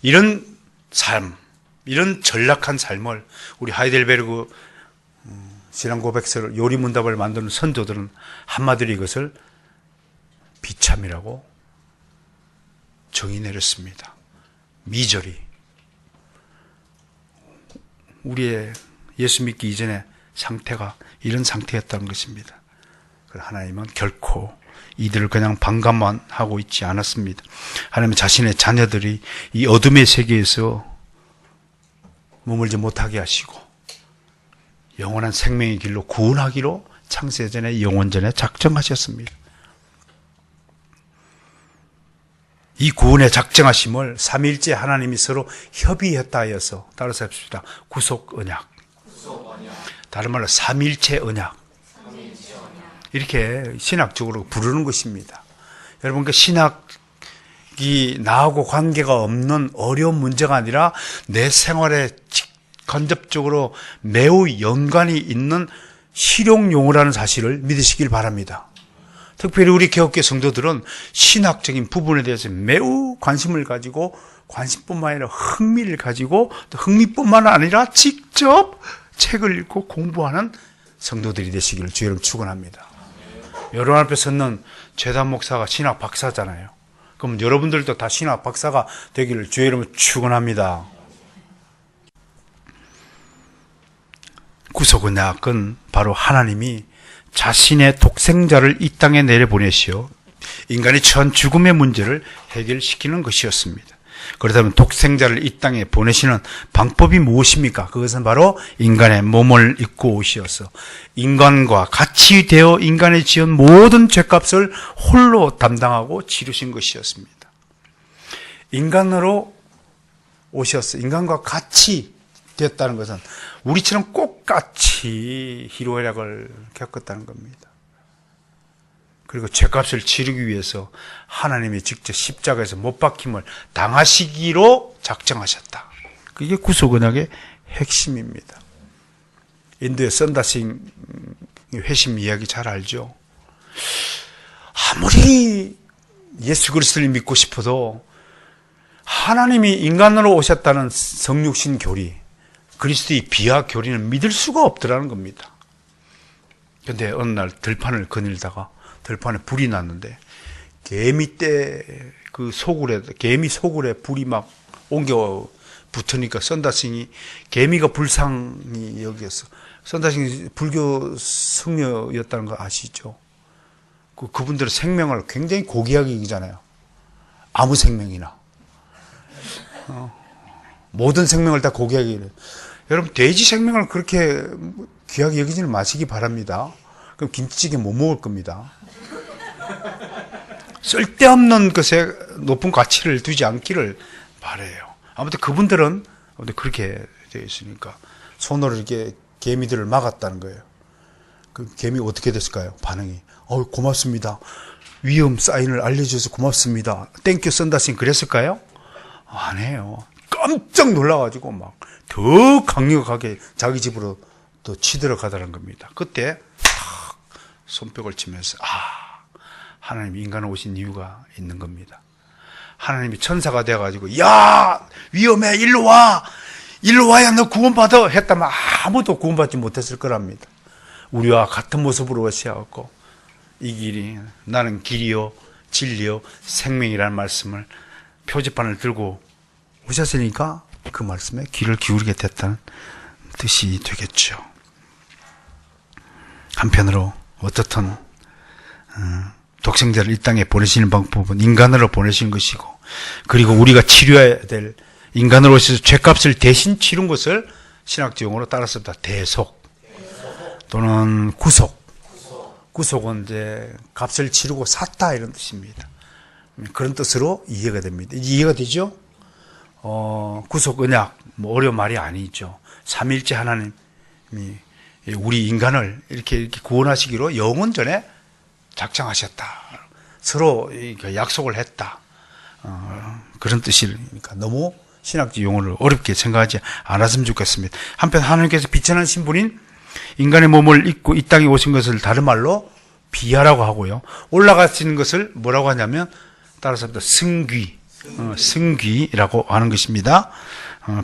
이런 삶, 이런 전락한 삶을 우리 하이델베르그 신앙 고백서를 요리문답을 만드는 선조들은 한마디로 이것을 비참이라고 정의 내렸습니다. 미저리. 우리의 예수 믿기 이전의 상태가 이런 상태였다는 것입니다. 하나님은 결코 이들을 그냥 방관만 하고 있지 않았습니다. 하나님은 자신의 자녀들이 이 어둠의 세계에서 머물지 못하게 하시고 영원한 생명의 길로 구원하기로 창세전에 영원전에 작정하셨습니다. 이 구원의 작정하심을 삼위일체 하나님이 서로 협의했다 하여서, 따라서 합시다. 구속 언약. 다른 말로 삼위일체 언약. 이렇게 신학적으로 부르는 것입니다. 여러분, 그 신학이 나하고 관계가 없는 어려운 문제가 아니라 내 생활에 간접적으로 매우 연관이 있는 실용용어라는 사실을 믿으시길 바랍니다. 특별히 우리 개혁교 성도들은 신학적인 부분에 대해서 매우 관심을 가지고, 관심뿐만 아니라 흥미를 가지고, 또 흥미뿐만 아니라 직접 책을 읽고 공부하는 성도들이 되시기를 주의 이름 축원합니다. 여러분 앞에 서는 재단 목사가 신학 박사잖아요. 그럼 여러분들도 다 신학 박사가 되기를 주의 이름으로 축원합니다. 구속 언약은 바로 하나님이 자신의 독생자를 이 땅에 내려보내시어 인간이 처한 죽음의 문제를 해결시키는 것이었습니다. 그렇다면 독생자를 이 땅에 보내시는 방법이 무엇입니까? 그것은 바로 인간의 몸을 입고 오시어서 인간과 같이 되어 인간의 지은 모든 죄값을 홀로 담당하고 치르신 것이었습니다. 인간으로 오셔서 인간과 같이 되었다는 것은 우리처럼 똑같이 희로애락을 겪었다는 겁니다. 그리고 죄값을 치르기 위해서 하나님이 직접 십자가에서 못 박힘을 당하시기로 작정하셨다. 그게 구속 언약의 핵심입니다. 인도의 썬다싱은 회심 이야기 잘 알죠. 아무리 예수 그리스도를 믿고 싶어도 하나님이 인간으로 오셨다는 성육신 교리, 그리스도의 비하 교리는 믿을 수가 없더라는 겁니다. 근데 어느 날 들판을 거닐다가 들판에 불이 났는데 개미 떼 그 소굴에, 개미 소굴에 불이 막 옮겨 붙으니까 선다싱이, 개미가 불상이 여기였어. 선다싱이 불교 성녀였다는 거 아시죠? 그분들은 생명을 굉장히 고귀하게 여기잖아요. 아무 생명이나. 모든 생명을 다 고귀하게 여기잖아요. 여러분, 돼지 생명을 그렇게 귀하게 여기지는 마시기 바랍니다. 그럼 김치찌개 못 먹을 겁니다. 쓸데없는 것에 높은 가치를 두지 않기를 바라요. 아무튼 그분들은 그렇게 되어 있으니까 손으로 이렇게 개미들을 막았다는 거예요. 그 개미 어떻게 됐을까요? 반응이. 고맙습니다. 위험 사인을 알려주셔서 고맙습니다. 땡큐 썬다싱 그랬을까요? 안 해요. 깜짝 놀라가지고 막 더 강력하게 자기 집으로 또 치들어가다는 겁니다. 그때 손뼉을 치면서 하나님이 인간을 오신 이유가 있는 겁니다. 하나님이 천사가 되어가지고 야 위험해 일로 와야 너 구원받아 했다면 아무도 구원받지 못했을 거랍니다. 우리와 같은 모습으로 오셔갖고 이 길이 나는 길이요 진리요 생명이라는 말씀을 표지판을 들고 오셨으니까 그 말씀에 귀를 기울이게 됐다는 뜻이 되겠죠. 한편으로 어떻든 독생자를 이 땅에 보내시는 방법은 인간으로 보내신 것이고, 그리고 우리가 치료해야 될 인간으로 오셔서 죄값을 대신 치른 것을 신학적 용어로 따랐습니다. 대속 또는 구속. 구속은 이제 값을 치르고 샀다 이런 뜻입니다. 그런 뜻으로 이해가 됩니다. 이해가 되죠? 구속 언약 어려운 말이 아니죠. 삼위일체 하나님이 우리 인간을 이렇게 구원하시기로 영원전에 작정하셨다. 서로 약속을 했다. 그런 뜻이니까 너무 신학적 용어를 어렵게 생각하지 않았으면 좋겠습니다. 한편 하나님께서 비천한 신분인 인간의 몸을 입고 이 땅에 오신 것을 다른 말로 비하라고 하고요. 올라가시는 것을 뭐라고 하냐면 따라서 승귀라고 하는 것입니다.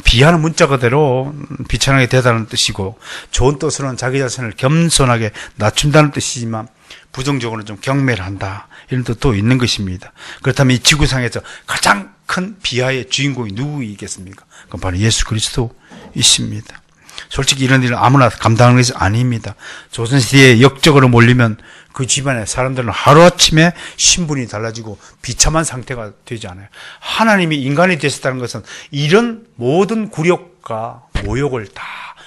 비하는 문자 그대로 비천하게 되다는 뜻이고, 좋은 뜻으로는 자기 자신을 겸손하게 낮춘다는 뜻이지만 부정적으로는 좀 경멸한다 이런 뜻도 있는 것입니다. 그렇다면 이 지구상에서 가장 큰 비하의 주인공이 누구이겠습니까? 그건 바로 예수 그리스도이십니다. 솔직히 이런 일은 아무나 감당하는 것이 아닙니다. 조선시대에 역적으로 몰리면 그 집안의 사람들은 하루아침에 신분이 달라지고 비참한 상태가 되지 않아요. 하나님이 인간이 되셨다는 것은 이런 모든 굴욕과 모욕을 다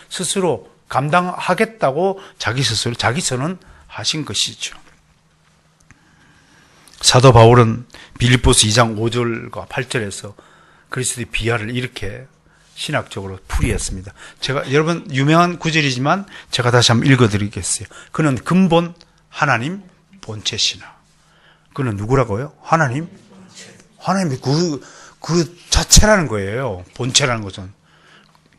스스로 감당하겠다고 자기 선언하신 것이죠. 사도 바울은 빌립보서 2장 5절과 8절에서 그리스도의 비하를 이렇게 신학적으로 풀이했습니다. 여러분 유명한 구절이지만 제가 다시 한번 읽어드리겠어요. 그는 근본 하나님 본체시나. 그는 누구라고요? 하나님이 그 자체라는 거예요. 본체라는 것은.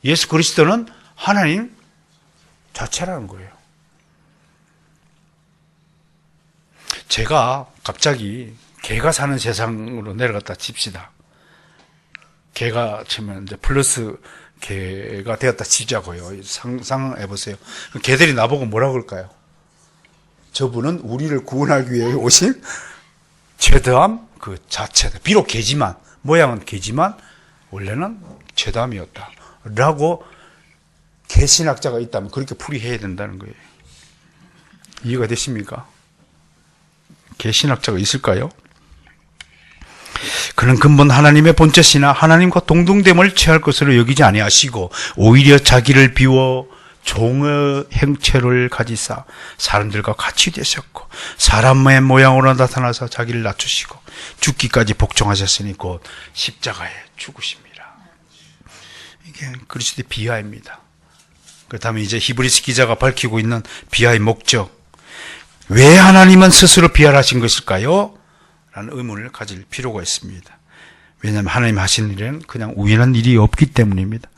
예수 그리스도는 하나님 자체라는 거예요. 제가 갑자기 개가 사는 세상으로 내려갔다 칩시다. 개가 치면 이제 플러스 개가 되었다 치자고요. 상상해 보세요. 개들이 나보고 뭐라고 그럴까요? 저분은 우리를 구원하기 위해 오신 최다함 그 자체다. 비록 개지만, 모양은 개지만 원래는 최다함이었다 라고 개신학자가 있다면 그렇게 풀이해야 된다는 거예요. 이해가 되십니까? 개신학자가 있을까요? 그는 근본 하나님의 본체시나 하나님과 동등됨을 취할 것으로 여기지 아니하시고 오히려 자기를 비워 종의 형체를 가지사 사람들과 같이 되셨고 사람의 모양으로 나타나서 자기를 낮추시고 죽기까지 복종하셨으니 곧 십자가에 죽으십니다. 이게 그리스도의 비하입니다. 그렇다면 이제 히브리서 기자가 밝히고 있는 비하의 목적, 왜 하나님은 스스로 비하를 하신 것일까요? 라는 의문을 가질 필요가 있습니다. 왜냐하면 하나님 하시는 일은 그냥 우연한 일이 없기 때문입니다.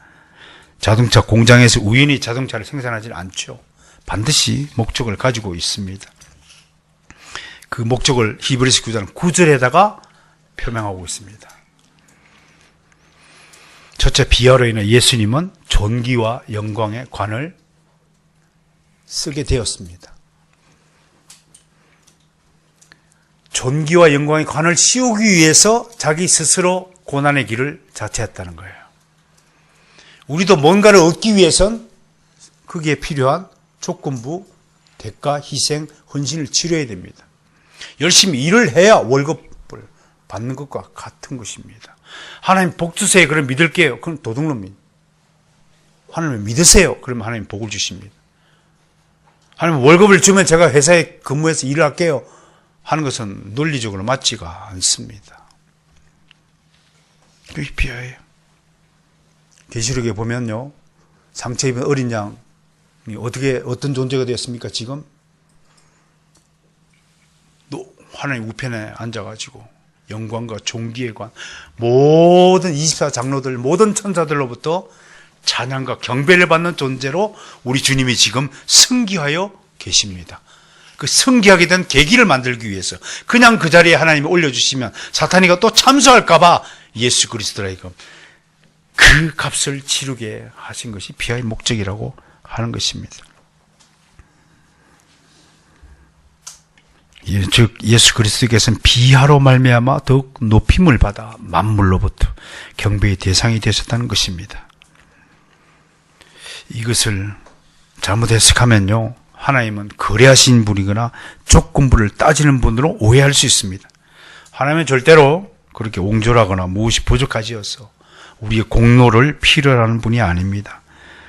자동차 공장에서 우연히 자동차를 생산하지는 않죠. 반드시 목적을 가지고 있습니다. 그 목적을 히브리서 9장 9절에다가 표명하고 있습니다. 첫째, 비하로 인해 예수님은 존귀와 영광의 관을 쓰게 되었습니다. 존귀와 영광의 관을 씌우기 위해서 자기 스스로 고난의 길을 자처했다는 거예요. 우리도 뭔가를 얻기 위해선 거기에 필요한 조건부, 대가, 희생, 헌신을 치러야 됩니다. 열심히 일을 해야 월급을 받는 것과 같은 것입니다. 하나님 복 주세요. 그럼 믿을게요. 그럼 도둑놈입니다. 하나님을 믿으세요. 그러면 하나님 복을 주십니다. 하나님 월급을 주면 제가 회사에 근무해서 일을 할게요 하는 것은 논리적으로 맞지가 않습니다. 그게 비하예요. 계시록에 보면요, 상처 입은 어린 양이 어떤 존재가 되었습니까? 지금 하나님 우편에 앉아가지고 영광과 존귀의 관, 모든 24장로들, 모든 천사들로부터 찬양과 경배를 받는 존재로 우리 주님이 지금 승기하여 계십니다. 그 승기하게 된 계기를 만들기 위해서 그냥 그 자리에 하나님이 올려주시면 사탄이가 또 참소할까봐 예수 그리스도라 이거 그 값을 치르게 하신 것이 비하의 목적이라고 하는 것입니다. 즉 예수 그리스도께서는 비하로 말미암아 더욱 높임을 받아 만물로부터 경배의 대상이 되셨다는 것입니다. 이것을 잘못 해석하면요, 하나님은 거래하신 분이거나 조건부를 따지는 분으로 오해할 수 있습니다. 하나님은 절대로 그렇게 옹졸하거나 무엇이 부족하지어서 우리의 공로를 필요로 하는 분이 아닙니다.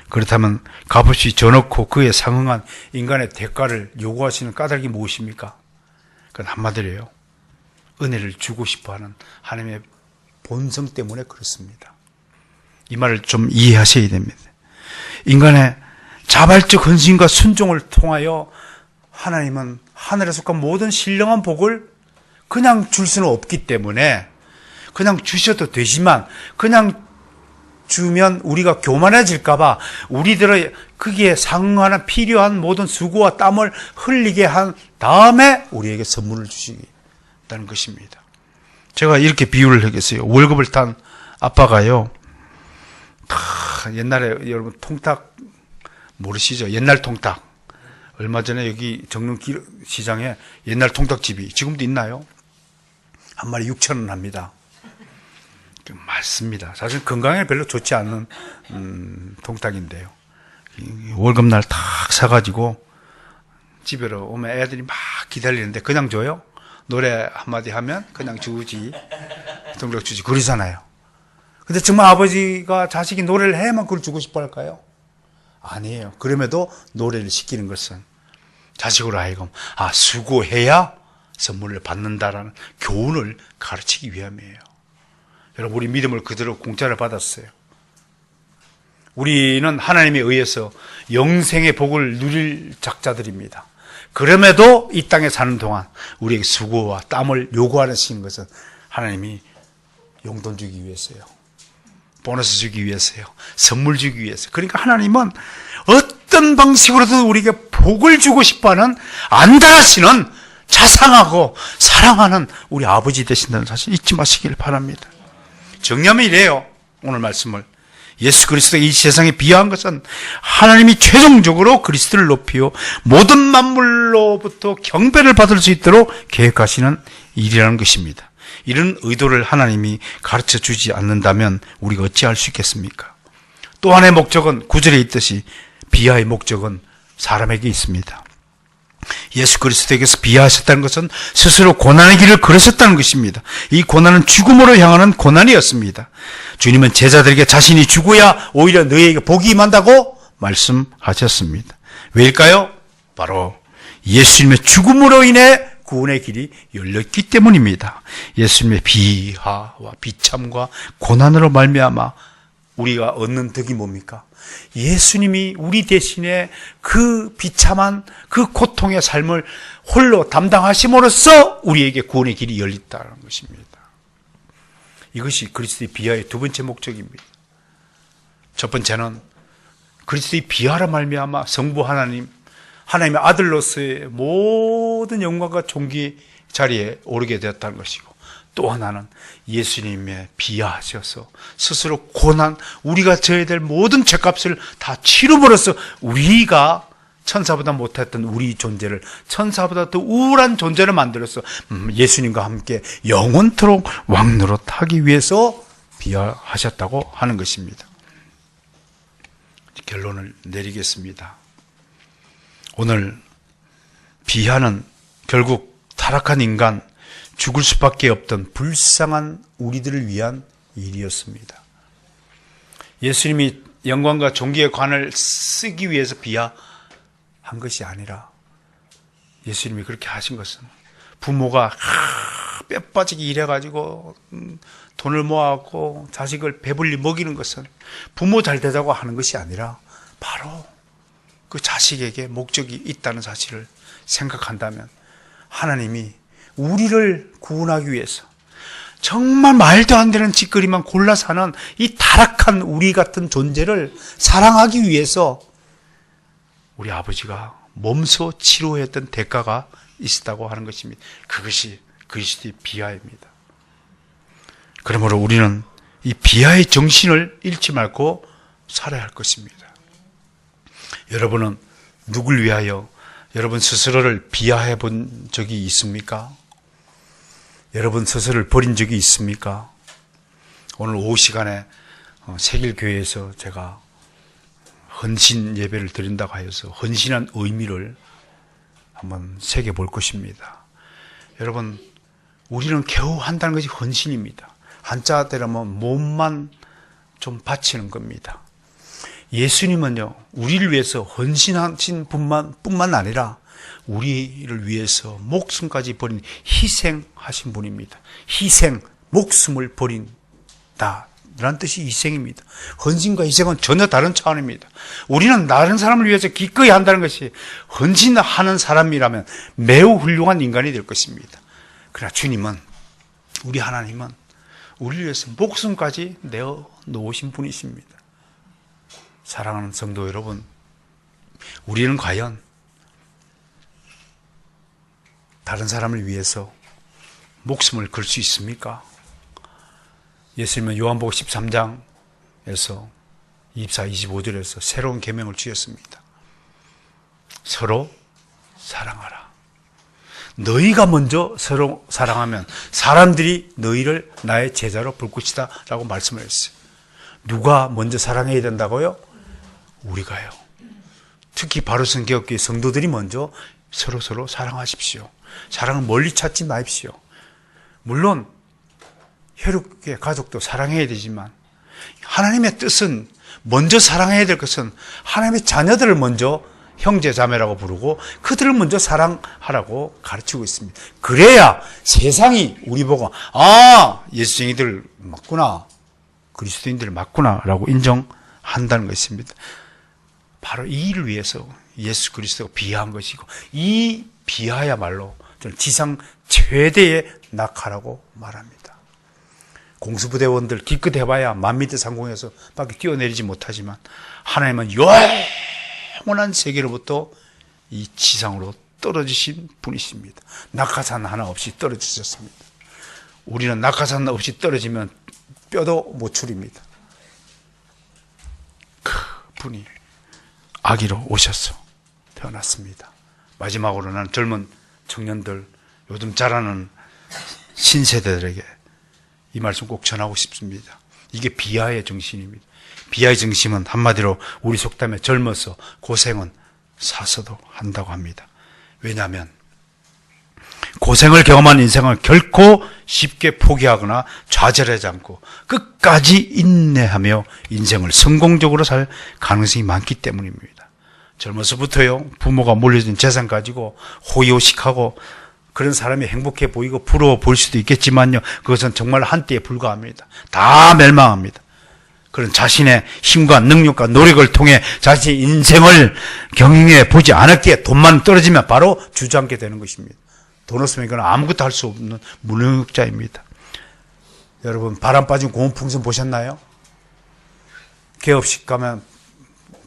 그렇다면 값없이 줘놓고 그에 상응한 인간의 대가를 요구하시는 까닭이 무엇입니까? 그건 한마디로요, 은혜를 주고 싶어하는 하나님의 본성 때문에 그렇습니다. 이 말을 좀 이해하셔야 됩니다. 인간의 자발적 헌신과 순종을 통하여 하나님은 하늘에 속한 모든 신령한 복을 그냥 줄 수는 없기 때문에 그냥 주셔도 되지만 그냥 주면 우리가 교만해질까봐 우리들의 거기에 상응하는 필요한 모든 수고와 땀을 흘리게 한 다음에 우리에게 선물을 주시겠다는 것입니다. 제가 이렇게 비유를 하겠어요. 월급을 탄 아빠가요, 옛날에 여러분 통닭 모르시죠? 옛날 통닭. 얼마 전에 여기 정릉 시장에 옛날 통닭집이 지금도 있나요? 한 마리 6,000원 합니다. 맞습니다. 사실 건강에 별로 좋지 않는 통닭인데요. 월급날 탁 사가지고 집에로 오면 애들이 막 기다리는데 그냥 줘요? 노래 한마디 하면 그냥 주지. 통닭 주지. 그러잖아요. 근데 정말 아버지가 자식이 노래를 해야만 그걸 주고 싶어 할까요? 아니에요. 그럼에도 노래를 시키는 것은 자식으로 하여금 수고해야 선물을 받는다라는 교훈을 가르치기 위함이에요. 여러분, 우리 믿음을 그대로 공짜로 받았어요. 우리는 하나님에 의해서 영생의 복을 누릴 작자들입니다. 그럼에도 이 땅에 사는 동안 우리에게 수고와 땀을 요구하시는 것은 하나님이 용돈 주기 위해서요, 보너스 주기 위해서요, 선물 주기 위해서. 그러니까 하나님은 어떤 방식으로든 우리에게 복을 주고 싶어하는 안달하시는 자상하고 사랑하는 우리 아버지 되신다는 사실 잊지 마시길 바랍니다. 정리하면 이래요. 오늘 말씀을, 예수 그리스도가 이 세상에 비하한 것은 하나님이 최종적으로 그리스도를 높이어 모든 만물로부터 경배를 받을 수 있도록 계획하시는 일이라는 것입니다. 이런 의도를 하나님이 가르쳐 주지 않는다면 우리가 어찌할 수 있겠습니까? 또 하나의 목적은 9절에 있듯이 비하의 목적은 사람에게 있습니다. 예수 그리스도에게서 비하하셨다는 것은 스스로 고난의 길을 걸으셨다는 것입니다. 이 고난은 죽음으로 향하는 고난이었습니다. 주님은 제자들에게 자신이 죽어야 오히려 너희에게 복이 임한다고 말씀하셨습니다. 왜일까요? 바로 예수님의 죽음으로 인해 구원의 길이 열렸기 때문입니다. 예수님의 비하와 비참과 고난으로 말미암아 우리가 얻는 덕이 뭡니까? 예수님이 우리 대신에 그 비참한 그 고통의 삶을 홀로 담당하심으로써 우리에게 구원의 길이 열렸다는 것입니다. 이것이 그리스도의 비하의 두 번째 목적입니다. 첫 번째는 그리스도의 비하로 말미암아 성부 하나님, 하나님의 아들로서의 모든 영광과 존귀 자리에 오르게 되었다는 것이고, 또 하나는 예수님의 비하하셔서 스스로 고난, 우리가 져야 될 모든 죄값을 다 치름으로써 우리가 천사보다 못했던 우리 존재를 천사보다 더 우월한 존재를 만들어서 예수님과 함께 영원토록 왕노릇하기 위해서 비하하셨다고 하는 것입니다. 결론을 내리겠습니다. 오늘 비하는 결국 타락한 인간, 죽을 수밖에 없던 불쌍한 우리들을 위한 일이었습니다. 예수님이 영광과 존귀의 관을 쓰기 위해서 비하한 것이 아니라, 예수님이 그렇게 하신 것은 부모가 뼈 빠지게 일해가지고 돈을 모아갖고 자식을 배불리 먹이는 것은 부모 잘 되자고 하는 것이 아니라 바로 그 자식에게 목적이 있다는 사실을 생각한다면, 하나님이 우리를 구원하기 위해서 정말 말도 안 되는 짓거리만 골라 사는 이 타락한 우리 같은 존재를 사랑하기 위해서 우리 아버지가 몸소 치료했던 대가가 있었다고 하는 것입니다. 그것이 그리스도의 비하입니다. 그러므로 우리는 이 비하의 정신을 잃지 말고 살아야 할 것입니다. 여러분은 누굴 위하여 여러분 스스로를 비하해 본 적이 있습니까? 여러분 스스로를 버린 적이 있습니까? 오늘 오후 시간에 세길교회에서 제가 헌신 예배를 드린다고 하여서 헌신한 의미를 한번 새겨볼 것입니다. 여러분, 우리는 겨우 한다는 것이 헌신입니다. 한자대로면 몸만 좀 바치는 겁니다. 예수님은요, 우리를 위해서 헌신하신 뿐만 아니라 우리를 위해서 목숨까지 버린 희생하신 분입니다. 희생, 목숨을 버린다 라는 뜻이 희생입니다. 헌신과 희생은 전혀 다른 차원입니다. 우리는 다른 사람을 위해서 기꺼이 한다는 것이, 헌신하는 사람이라면 매우 훌륭한 인간이 될 것입니다. 그러나 주님은, 우리 하나님은 우리를 위해서 목숨까지 내어 놓으신 분이십니다. 사랑하는 성도 여러분, 우리는 과연 다른 사람을 위해서 목숨을 걸 수 있습니까? 예수님은 요한복음 13장에서 24, 25절에서 새로운 계명을 주셨습니다. 서로 사랑하라. 너희가 먼저 서로 사랑하면 사람들이 너희를 나의 제자로 볼 것이다 라고 말씀을 했어요. 누가 먼저 사랑해야 된다고요? 우리가요. 특히 바로선 개혁교회 성도들이 먼저 서로 사랑하십시오. 사랑을 멀리 찾지 마십시오. 물론 혈육의 가족도 사랑해야 되지만, 하나님의 뜻은, 먼저 사랑해야 될 것은 하나님의 자녀들을 먼저 형제 자매라고 부르고 그들을 먼저 사랑하라고 가르치고 있습니다. 그래야 세상이 우리 보고, 아, 예수쟁이들 맞구나, 그리스도인들 맞구나 라고 인정한다는 것입니다. 바로 이 일을 위해서 예수 그리스도가 비하한 것이고, 이 비하야말로 저는 지상 최대의 낙하라고 말합니다. 공수부대원들 기껏 해봐야 만미터 상공에서 밖에 뛰어내리지 못하지만, 하나님은 영원한 세계로부터 이 지상으로 떨어지신 분이십니다. 낙하산 하나 없이 떨어지셨습니다. 우리는 낙하산 없이 떨어지면 뼈도 못 추립니다. 그 분이 아기로 오셔서 태어났습니다. 마지막으로는 젊은 청년들, 요즘 자라는 신세대들에게 이 말씀 꼭 전하고 싶습니다. 이게 비하의 정신입니다. 비하의 정신은 한마디로 우리 속담에 젊어서 고생은 사서도 한다고 합니다. 왜냐하면 고생을 경험한 인생을 결코 쉽게 포기하거나 좌절하지 않고 끝까지 인내하며 인생을 성공적으로 살 가능성이 많기 때문입니다. 젊어서부터요, 부모가 물려준 재산 가지고 호의호식하고 그런 사람이 행복해 보이고 부러워 보일 수도 있겠지만요, 그것은 정말 한때에 불과합니다. 다 멸망합니다. 그런 자신의 힘과 능력과 노력을 통해 자신의 인생을 경영해 보지 않았기에 돈만 떨어지면 바로 주저앉게 되는 것입니다. 돈 없으면 이건 아무것도 할 수 없는 무능력자입니다. 여러분, 바람 빠진 고온풍선 보셨나요? 개업식 가면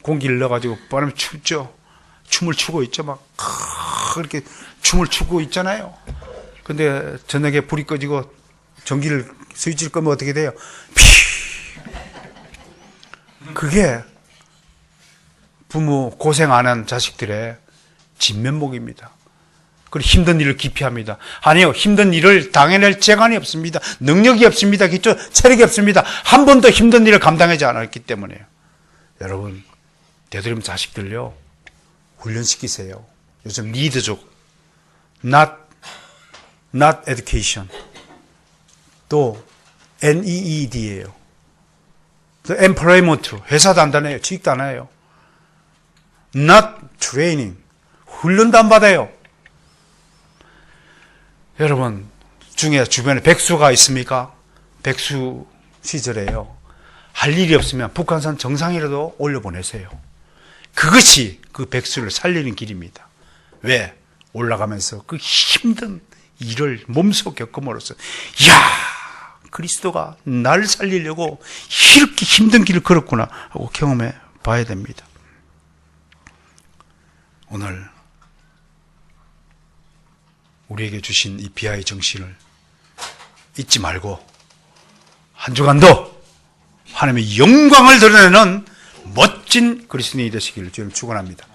공기를 넣어가지고 바람이 춥죠. 춤을 추고 있죠. 막 그렇게 춤을 추고 있잖아요. 근데 저녁에 불이 꺼지고 전기를 스위치를 끄면 어떻게 돼요? 그게 부모 고생 안 한 자식들의 진면목입니다. 그리고 힘든 일을 기피합니다. 아니요, 힘든 일을 당해낼 재간이 없습니다. 능력이 없습니다. 기초 체력이 없습니다. 한 번도 힘든 일을 감당하지 않았기 때문에요. 여러분, 되도록이면 자식들요 훈련시키세요. 요즘 리드족, not education, 또 NEED예요. employment, 회사도 안 다녀요. 취직도 안 해요. not training, 훈련도 안 받아요. 여러분 중에 주변에 백수가 있습니까? 백수 시절에요. 할 일이 없으면 북한산 정상이라도 올려보내세요. 그것이 그 백수를 살리는 길입니다. 왜? 올라가면서 그 힘든 일을 몸소 겪음으로써 이야, 그리스도가 날 살리려고 이렇게 힘든 길을 걸었구나 하고 경험해 봐야 됩니다. 오늘 우리에게 주신 이 비아의 정신을 잊지 말고 한 주간도 하나님의 영광을 드러내는 멋진 그리스도인이 되시기를 주님 축원합니다.